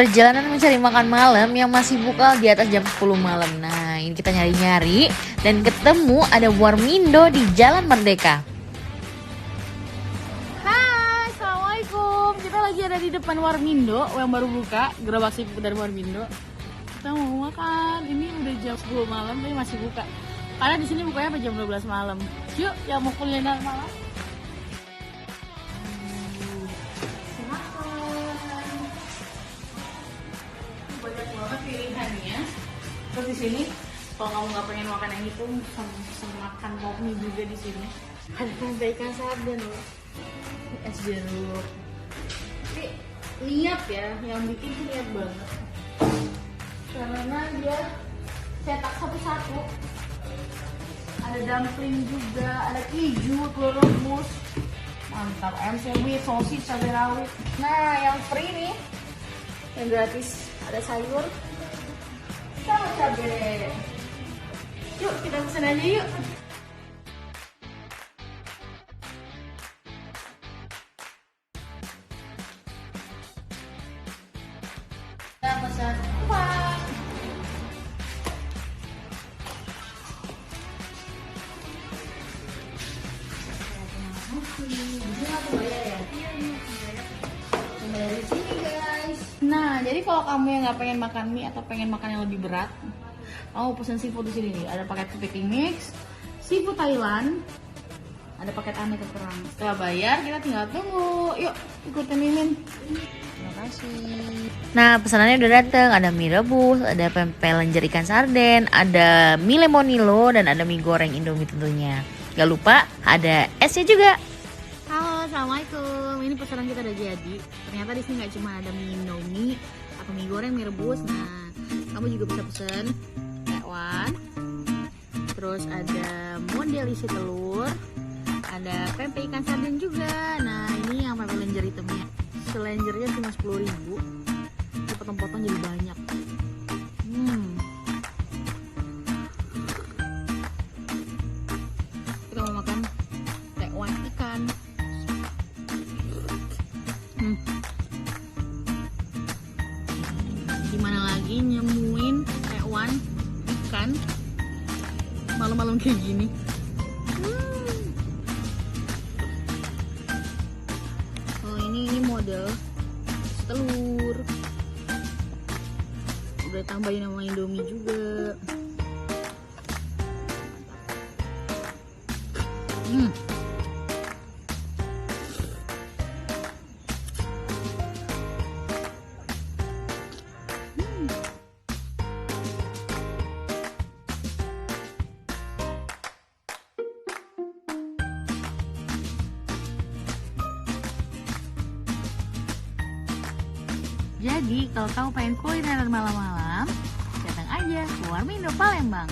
Perjalanan mencari makan malam yang masih buka di atas jam 10 malam. Nah, ini kita nyari-nyari dan ketemu ada Warmindo di Jalan Merdeka. Hai, assalamualaikum. Kita lagi ada di depan Warmindo yang baru buka, gerobak seafood dari Warmindo. Kita mau makan. Ini udah jam 10 malam tapi masih buka. Karena di sini bukanya sampai jam 12 malam. Yuk, yang mau kuliner malam. Banyak banget pilihannya. Terus di sini kalau kamu nggak pengen makan yang itu, bisa makan mie juga di sini. Ada tempe ikan sarden loh. Es jeruk. Tapi niat ya, yang bikin tuh niat banget. Karena dia cetak satu-satu. Ada dumpling juga, ada keju, telur rebus. Mantap, ayam sandwich, sosis, cabai rawit. Nah, yang free nih, yang gratis ada sayur sama cabai. Yuk kita pesen aja yuk. Kita pesan kuah. Nah, jadi kalau kamu yang nggak pengen makan mie atau pengen makan yang lebih berat, kamu pesen seafood di sini nih. Ada paket kepiting mix, seafood Thailand, ada paket aneka kerang. Setelah bayar, kita tinggal tunggu. Yuk, ikutin Mimin. Terima kasih. Nah, pesanannya udah dateng. Ada mie rebus, ada pempek lenjer ikan sarden, ada mie lemonilo, dan ada mie goreng Indomie tentunya. Gak lupa ada esnya juga. Halo, assalamualaikum. Ini pesanan kita udah jadi. Ternyata di sini nggak cuma ada mie Indomie atau mie goreng, mie rebus. Nah, kamu juga bisa pesen tekwan. Terus ada model isi telur. Ada pempek ikan sarden juga. Nah, ini yang pempek lenjer hitamnya. Selenjernya cuma 10.000. Dipotong-potong jadi banyak. Kita mau makan tekwan ikan. Gimana lagi nyemuin tekwan ikan malam-malam kayak gini. Oh, ini model telur. Udah tambahin sama Indomie juga. Jadi kalau kamu pengen kuliner malam-malam, datang aja ke Warmindo Palembang.